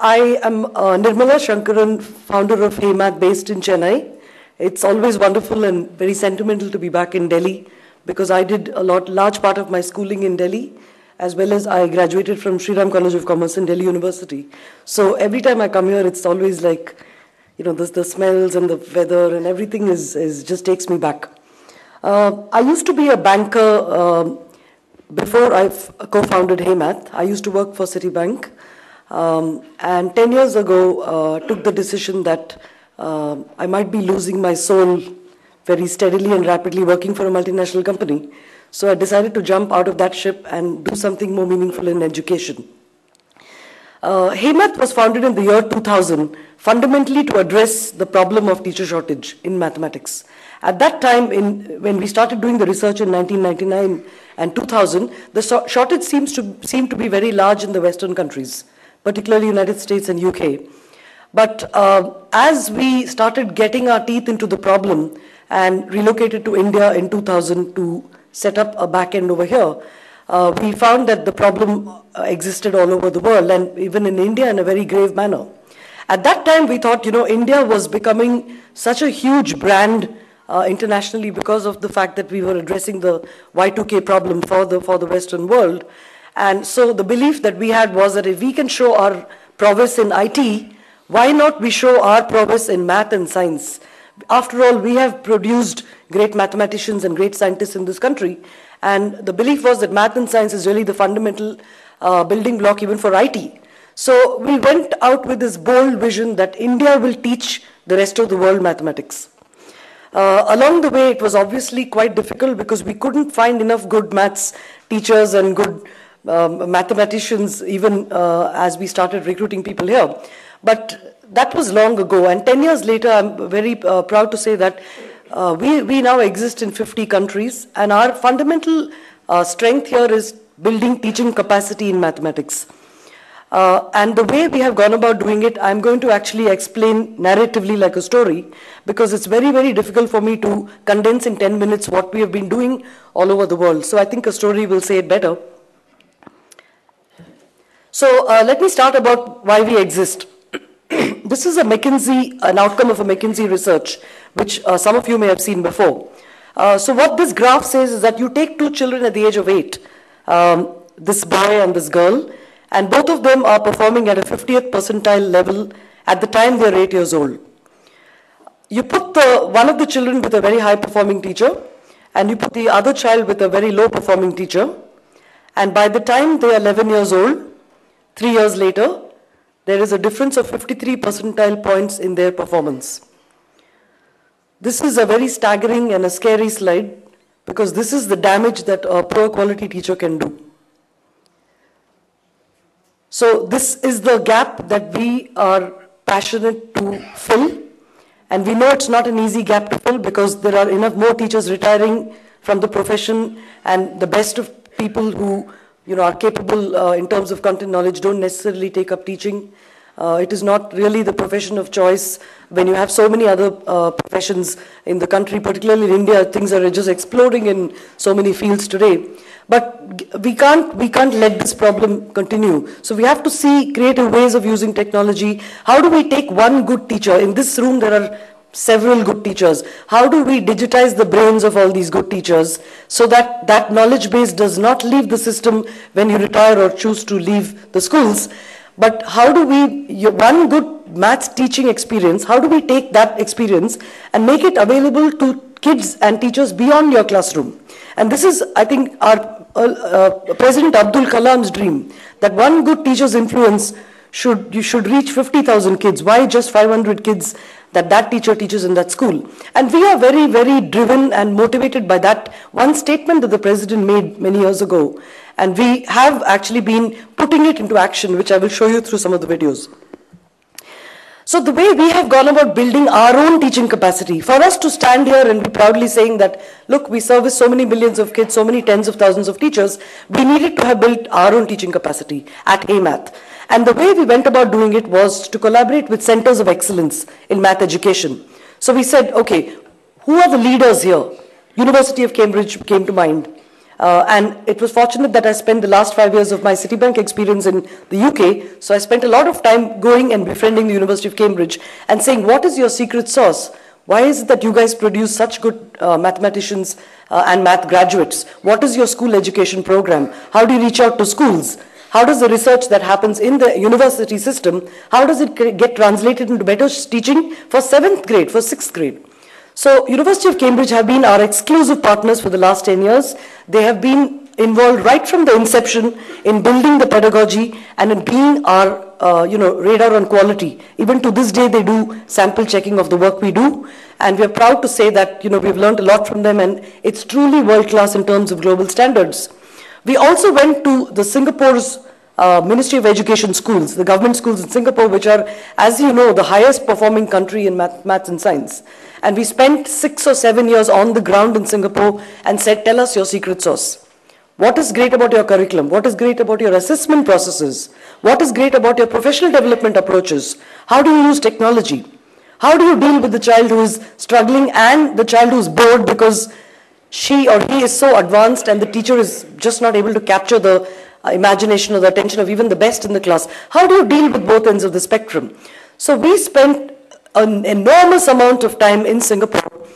I am Nirmala Shankaran, founder of Hey Math, based in Chennai. It's always wonderful and very sentimental to be back in Delhi because I did a large part of my schooling in Delhi, as well as I graduated from Sri Ram College of Commerce in Delhi University. So every time I come here, it's always like, you know, the smells and the weather and everything is just takes me back. I used to be a banker before I co-founded Hey Math. I used to work for Citibank. And 10 years ago, took the decision that I might be losing my soul very steadily and rapidly working for a multinational company. So I decided to jump out of that ship and do something more meaningful in education. Hey Math was founded in the year 2000, fundamentally to address the problem of teacher shortage in mathematics. At that time, when we started doing the research in 1999 and 2000, the shortage seemed to be very large in the Western countries, particularly United States and UK. But as we started getting our teeth into the problem and relocated to India in 2000 to set up a back end over here, we found that the problem existed all over the world and even in India in a very grave manner. At that time, we thought, you know, India was becoming such a huge brand internationally because of the fact that we were addressing the Y2K problem for the Western world. And so the belief that we had was that if we can show our prowess in IT, why not we show our prowess in math and science? After all, we have produced great mathematicians and great scientists in this country. And the belief was that math and science is really the fundamental building block even for IT. So we went out with this bold vision that India will teach the rest of the world mathematics. Along the way, it was obviously quite difficult because we couldn't find enough good maths teachers and good mathematicians even as we started recruiting people here. But that was long ago, and 10 years later, I'm very proud to say that we now exist in 50 countries, and our fundamental strength here is building teaching capacity in mathematics. And the way we have gone about doing it, I'm going to actually explain narratively like a story, because it's very, very difficult for me to condense in 10 minutes what we have been doing all over the world. So I think a story will say it better. So let me start about why we exist. This is an outcome of a McKinsey research, which some of you may have seen before. So what this graph says is that you take two children at the age of 8, this boy and this girl, and both of them are performing at a 50th percentile level at the time they're 8 years old. You put one of the children with a very high performing teacher, and you put the other child with a very low performing teacher, and by the time they are 11 years old, 3 years later, there is a difference of 53 percentile points in their performance. This is a very staggering and a scary slide because this is the damage that a poor quality teacher can do. So this is the gap that we are passionate to fill, and we know it's not an easy gap to fill because there are enough more teachers retiring from the profession, and the best of people who are capable in terms of content knowledge don't necessarily take up teaching. It is not really the profession of choice when you have so many other professions in the country, particularly in India. Things are just exploding in so many fields today. But we can't let this problem continue. So we have to see creative ways of using technology. How do we take one good teacher? In this room there are several good teachers. How do we digitize the brains of all these good teachers so that that knowledge base does not leave the system when you retire or choose to leave the schools? But how do we, one good maths teaching experience, how do we take that experience and make it available to kids and teachers beyond your classroom? And this is, I think, our President Abdul Kalam's dream, that one good teacher's influence should reach 50,000 kids. Why just 500 kids that teacher teaches in that school? And we are very, very driven and motivated by that one statement that the President made many years ago. And we have actually been putting it into action, which I will show you through some of the videos. So the way we have gone about building our own teaching capacity, for us to stand here and be proudly saying that, look, we service so many millions of kids, so many tens of thousands of teachers, we needed to have built our own teaching capacity at Hey Math. And the way we went about doing it was to collaborate with centers of excellence in math education. So we said, okay, who are the leaders here? University of Cambridge came to mind. And it was fortunate that I spent the last 5 years of my Citibank experience in the UK. So I spent a lot of time going and befriending the University of Cambridge and saying, what is your secret sauce? Why is it that you guys produce such good mathematicians and math graduates? What is your school education program? How do you reach out to schools? How does the research that happens in the university system, how does it get translated into better teaching for 7th grade, for 6th grade? So University of Cambridge have been our exclusive partners for the last 10 years. They have been involved right from the inception in building the pedagogy and in being our radar on quality. Even to this day, they do sample checking of the work we do. And we are proud to say that we've learned a lot from them, and it's truly world-class in terms of global standards. We also went to the Singapore's Ministry of Education schools, the government schools in Singapore, which are, as you know, the highest performing country in maths and science. And we spent 6 or 7 years on the ground in Singapore and said, tell us your secret sauce. What is great about your curriculum? What is great about your assessment processes? What is great about your professional development approaches? How do you use technology? How do you deal with the child who is struggling and the child who is bored because she or he is so advanced and the teacher is just not able to capture the imagination or the attention of even the best in the class? How do you deal with both ends of the spectrum? So we spent an enormous amount of time in Singapore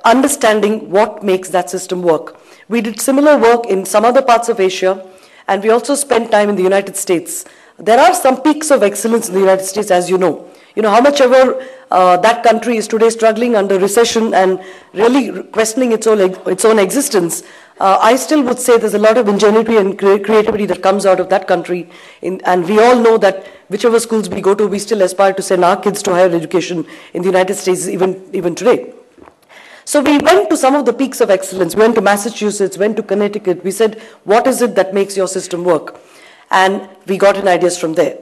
understanding what makes that system work. We did similar work in some other parts of Asia, and we also spent time in the United States. There are some peaks of excellence in the United States, as you know. How much ever that country is today struggling under recession and really questioning its own existence, I still would say there's a lot of ingenuity and creativity that comes out of that country. And we all know that whichever schools we go to, we still aspire to send our kids to higher education in the United States even today. So we went to some of the peaks of excellence. We went to Massachusetts, went to Connecticut. We said, what is it that makes your system work? And we got in ideas from there.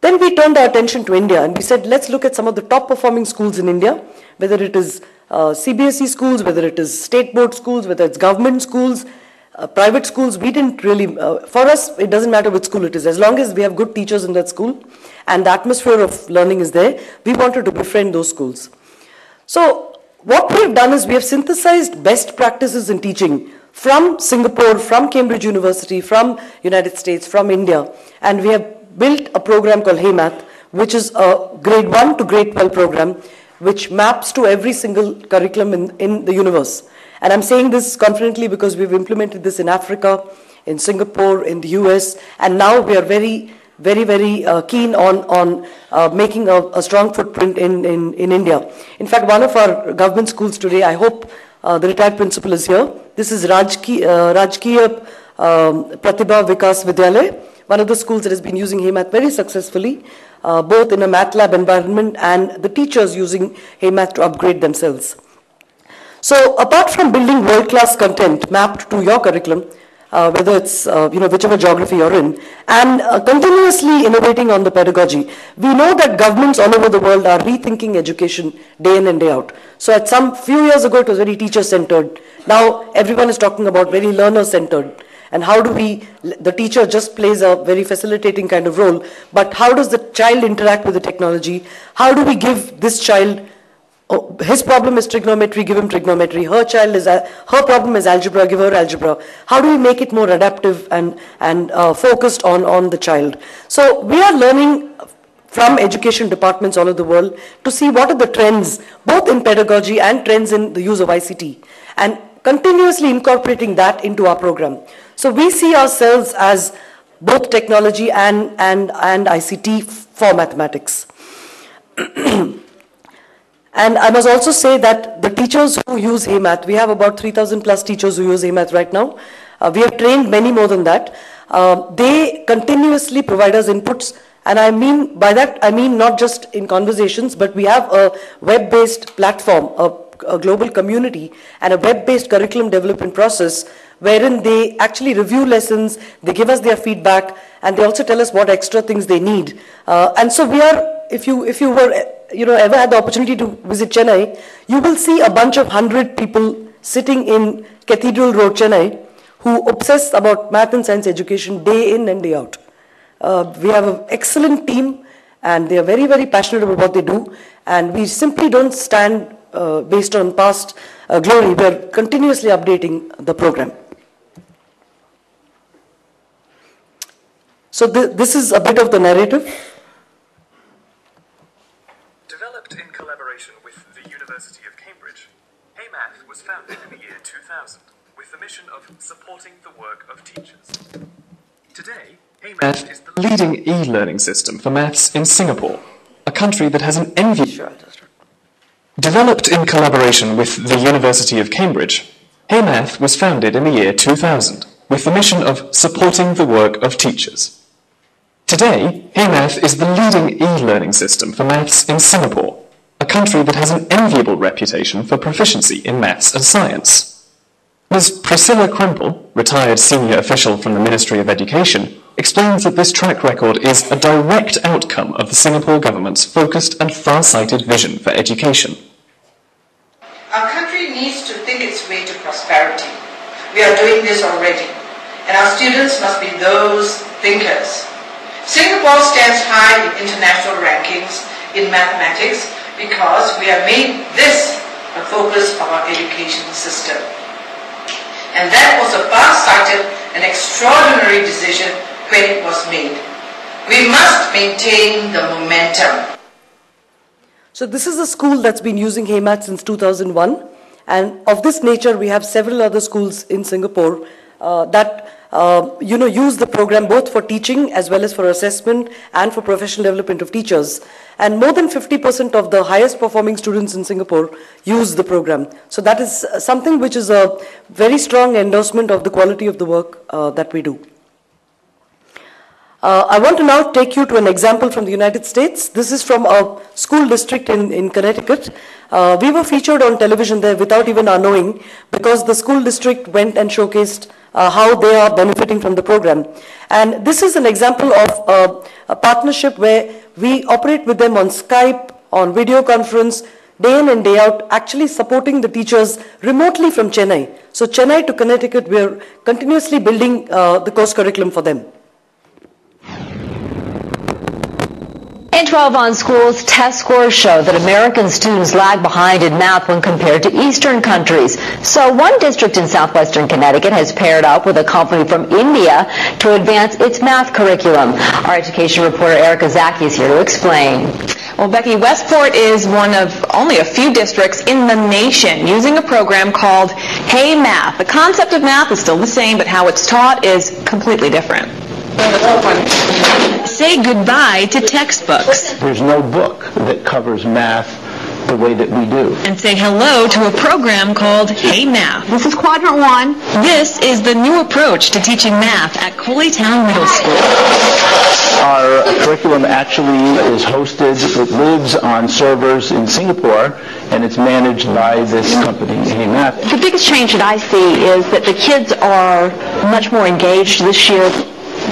Then we turned our attention to India and we said, let's look at some of the top performing schools in India, whether it is CBSE schools, whether it is state board schools, whether it's government schools, private schools. We didn't really, for us, it doesn't matter which school it is. As long as we have good teachers in that school and the atmosphere of learning is there, we wanted to befriend those schools. So what we have done is we have synthesized best practices in teaching from Singapore, from Cambridge University, from United States, from India, and we have built a program called Hey Math, which is a grade 1 to grade 12 program, which maps to every single curriculum in the universe. And I'm saying this confidently because we've implemented this in Africa, in Singapore, in the US, and now we are very keen on making a strong footprint in India. In fact, one of our government schools today, I hope the retired principal is here. This is Rajkiya Pratibha Vikas Vidyalaya, one of the schools that has been using Hey Math very successfully, both in a math lab environment and the teachers using Hey Math to upgrade themselves. So apart from building world-class content mapped to your curriculum, whether it's whichever geography you're in, and continuously innovating on the pedagogy, we know that governments all over the world are rethinking education day in and day out. So at some few years ago, it was very teacher-centered. Now everyone is talking about very learner-centered. And how do the teacher just plays a very facilitating kind of role, but how does the child interact with the technology? How do we give this child, his problem is trigonometry, give him trigonometry. Her problem is algebra, give her algebra. How do we make it more adaptive and focused on the child? So we are learning from education departments all over the world to see what are the trends, both in pedagogy and trends in the use of ICT, and continuously incorporating that into our program. So we see ourselves as both technology and ICT for mathematics. And I must also say that the teachers who use Hey Math, we have about 3,000 plus teachers who use Hey Math right now. We have trained many more than that. They continuously provide us inputs, and by that I mean not just in conversations, but we have a web-based platform, a global community, and a web-based curriculum development process wherein they actually review lessons, they give us their feedback, and they also tell us what extra things they need. And so we are, if you were ever had the opportunity to visit Chennai, you will see a bunch of 100 people sitting in Cathedral Road, Chennai, who obsess about math and science education day in and day out. We have an excellent team, and they are very passionate about what they do, and we simply don't stand based on past glory. We are continuously updating the program. So this is a bit of the narrative. Developed in collaboration with the University of Cambridge, HeyMath was founded in the year 2000 with the mission of supporting the work of teachers. Today, HeyMath is the leading e-learning system for maths in Singapore, a country that has an enviable... Developed in collaboration with the University of Cambridge, HeyMath was founded in the year 2000 with the mission of supporting the work of teachers. Today, HeyMath is the leading e-learning system for maths in Singapore, a country that has an enviable reputation for proficiency in maths and science. Ms. Priscilla Krempel, retired senior official from the Ministry of Education, explains that this track record is a direct outcome of the Singapore government's focused and far-sighted vision for education. Our country needs to think its way to prosperity. We are doing this already, and our students must be those thinkers. Singapore stands high in international rankings in mathematics because we have made this a focus of our education system. And that was a far-sighted and extraordinary decision when it was made. We must maintain the momentum. So this is a school that's been using HeyMath since 2001, and of this nature we have several other schools in Singapore that use the program both for teaching as well as for assessment and for professional development of teachers. And more than 50% of the highest performing students in Singapore use the program. So that is something which is a very strong endorsement of the quality of the work that we do. I want to now take you to an example from the United States. This is from a school district in Connecticut. We were featured on television there without even our knowing, because the school district went and showcased how they are benefiting from the program. And this is an example of a partnership where we operate with them on Skype, on video conference, day in and day out, actually supporting the teachers remotely from Chennai. So Chennai to Connecticut, we are continuously building the course curriculum for them. In 12 on Schools, test scores show that American students lag behind in math when compared to Eastern countries. So one district in southwestern Connecticut has paired up with a company from India to advance its math curriculum. Our education reporter Erica Zaki is here to explain. Well, Becky, Westport is one of only a few districts in the nation using a program called HeyMath. The concept of math is still the same, but how it's taught is completely different. Say goodbye to textbooks. There's no book that covers math the way that we do. And say hello to a program called HeyMath. This is Quadrant 1. This is the new approach to teaching math at Cooleytown Middle School. Our curriculum actually is hosted, it lives on servers in Singapore, and it's managed by this company, HeyMath. The biggest change that I see is that the kids are much more engaged this year.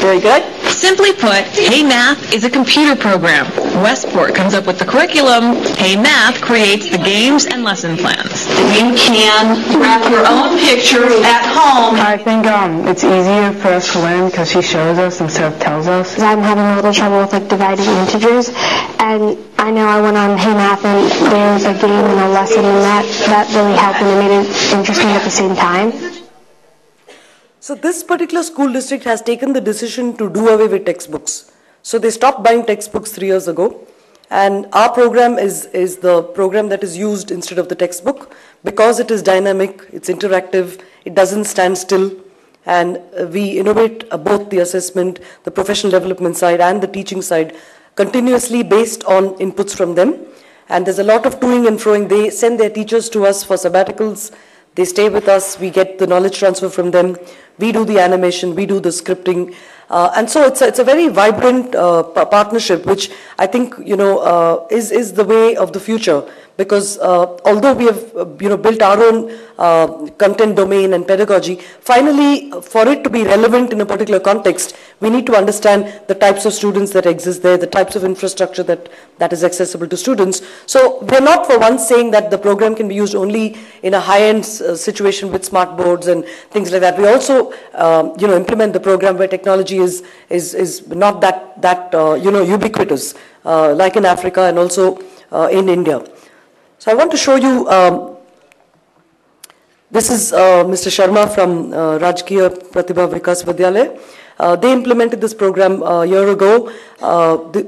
Very good. Simply put, HeyMath is a computer program. Westport comes up with the curriculum. HeyMath creates the games and lesson plans. You can wrap your own pictures at home. I think it's easier for us to learn because she shows us instead of tells us. I'm having a little trouble with dividing integers, and I know I went on HeyMath and there's a game and a lesson, and that really helped, and it made it interesting at the same time. So this particular school district has taken the decision to do away with textbooks. So they stopped buying textbooks 3 years ago. And our program is the program that is used instead of the textbook, because it is dynamic, it's interactive, it doesn't stand still. And we innovate both the assessment, the professional development side and the teaching side continuously based on inputs from them. And there's a lot of toing and froing. They send their teachers to us for sabbaticals. They stay with us, we get the knowledge transfer from them, we do the animation, we do the scripting. And so it's a very vibrant partnership, which I think, is the way of the future. Because although we have, built our own content domain and pedagogy, finally, for it to be relevant in a particular context, we need to understand the types of students that exist there, the types of infrastructure that is accessible to students. So we're not for once saying that the program can be used only in a high-end situation with smart boards and things like that. We also, implement the program where technology is not that ubiquitous, like in Africa and also in India. So I want to show you, this is Mr. Sharma from Rajkiya Pratibha Vikas Vidyalaya. They implemented this program a year ago.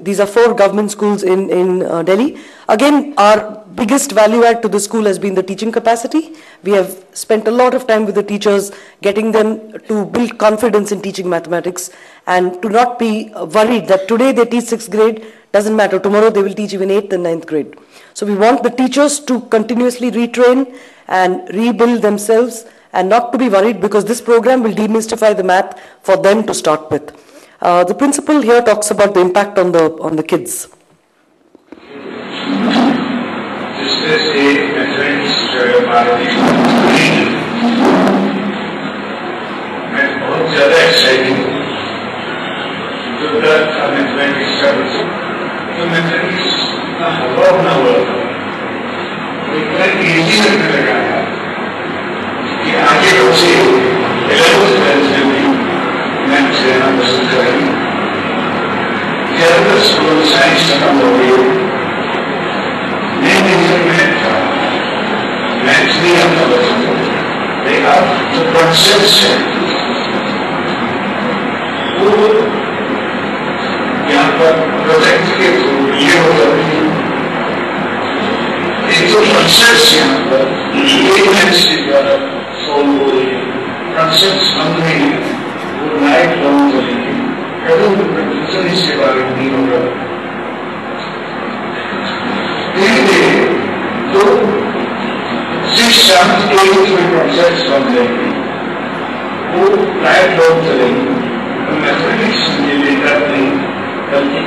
These are 4 government schools in Delhi. Again, our biggest value add to the school has been the teaching capacity. We have spent a lot of time with the teachers, getting them to build confidence in teaching mathematics and to not be worried that today they teach 6th grade, doesn't matter, tomorrow they will teach even 8th and 9th grade. So we want the teachers to continuously retrain and rebuild themselves and not to be worried, because this program will demystify the math for them to start with. The principal here talks about the impact on the kids. आगे बच्चे 11th 12th में भी math लेना पसंद करेंगे। ज़्यादातर school science खत्म हो गई, नहीं मैथ था, मैथ भी हमने पसंद करें, लेकिन अब जो कॉन्सेप्ट्स है वो यहाँ पर प्रोजेक्ट के थ्रू ये हो जाती है। एक तो कॉन्सेप्ट्स यहाँ पर एक मैथ्स के द्वारा concepts बन रहे हैं, वो लाइफ लॉन्ग चलेंगे, कभी भी इसके बारे में नहीं होगा। धीरे-धीरे तो 6th 7th 8th में concepts बन जाएंगे, वो लाइफ लॉन्ग चलेंगे। तो मैथमेटिक्स ये लेकर नहीं, बल्कि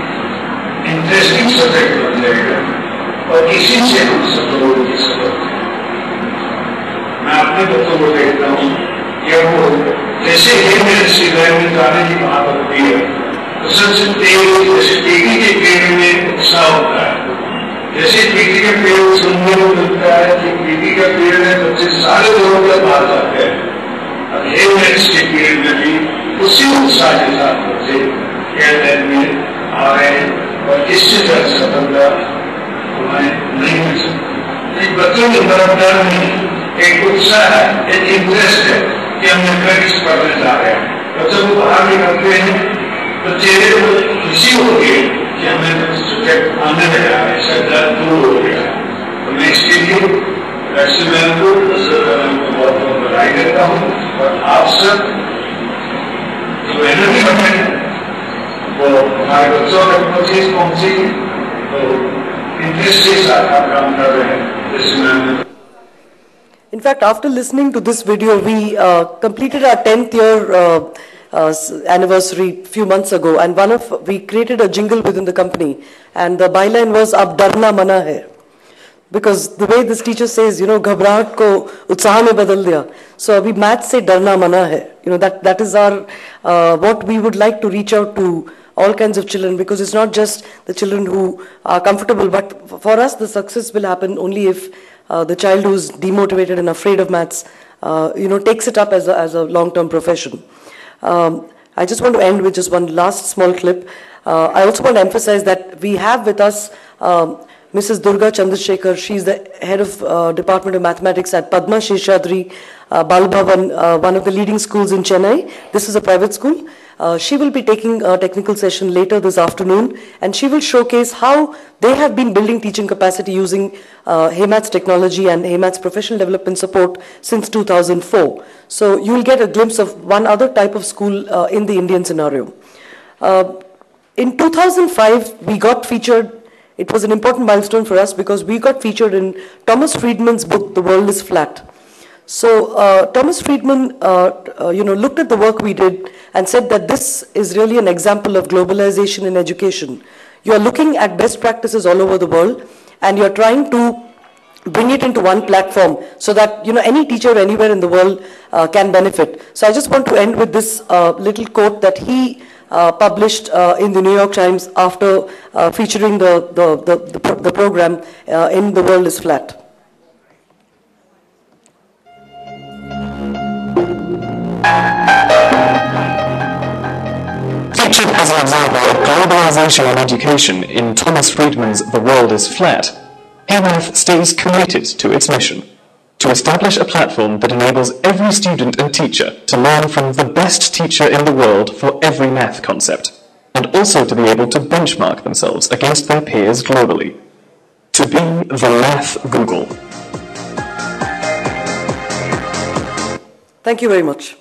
इंटरेस्टिंग सब्जेक्ट बन जाएगा और इसी से हम सब लोगों की सबक। मैं अपने बच्चों को देखता हूँ कि वो जैसे ही मेरे सिलाई में जाने की बात होती है तो सबसे तेज जैसे पीटी के पेड़ में उत्साह होता है, जैसे पीटी के पेड़ सुनने को मिलता है कि पीटी का पेड़ में बच्चे सारे लोगों के बाहर जाते हैं, और हेलमेट्स के पेड़ में भी उसी उत्साह के साथ बच्चे खेलने में आ रहे हैं और इससे ज्यादा सफलता हमें नहीं मिल सकती। बच्चों की तरफ डर नहीं, एक उत्साह है, एक इंटरेस्ट है कि हम मैथमेटिक्स पढ़ने जा रहे हैं। बच्चों को बाहर निकलते हैं तो चेहरे पर खुशी होती है कि हमें सब्जेक्ट आने लगा है, इसका डर दूर हो गया। तो मैं इसके लिए मैम को बहुत बहुत बधाई देता हूँ और आप सब जो मेहनत भी करते हैं वो हमारे बच्चों तक वो चीज पहुंचेगी, तो इंटरेस्ट के साथ आप काम कर रहे हैं। In fact, after listening to this video, we completed our 10th year anniversary a few months ago, and we created a jingle within the company, and the byline was "Ab darna mana hai," because the way this teacher says, घबराहट को उत्साह में बदल दिया. So अभी math से डरना मना है. That is our what we would like to reach out to all kinds of children, because it's not just the children who are comfortable, but for us the success will happen only if the child who's demotivated and afraid of maths, takes it up as a long-term profession. I just want to end with just one last small clip. I also want to emphasize that we have with us Mrs. Durga Chandrasekhar. She's the head of Department of Mathematics at Padma Sheshadri Bal Bhavan, one of the leading schools in Chennai. This is a private school. She will be taking a technical session later this afternoon, and she will showcase how they have been building teaching capacity using HeyMaths technology and HeyMaths professional development support since 2004. So you will get a glimpse of one other type of school in the Indian scenario. In 2005, we got featured. It was an important milestone for us because we got featured in Thomas Friedman's book, The World is Flat. So Thomas Friedman, looked at the work we did and said that this is really an example of globalization in education. You are looking at best practices all over the world, and you are trying to bring it into one platform so that any teacher anywhere in the world can benefit. So I just want to end with this little quote that he published in the New York Times after featuring the program in The World is Flat. Featured as an example of globalization in education in Thomas Friedman's The World is Flat, HeyMath stays committed to its mission to establish a platform that enables every student and teacher to learn from the best teacher in the world for every math concept, and also to be able to benchmark themselves against their peers globally. To be the Math Google. Thank you very much.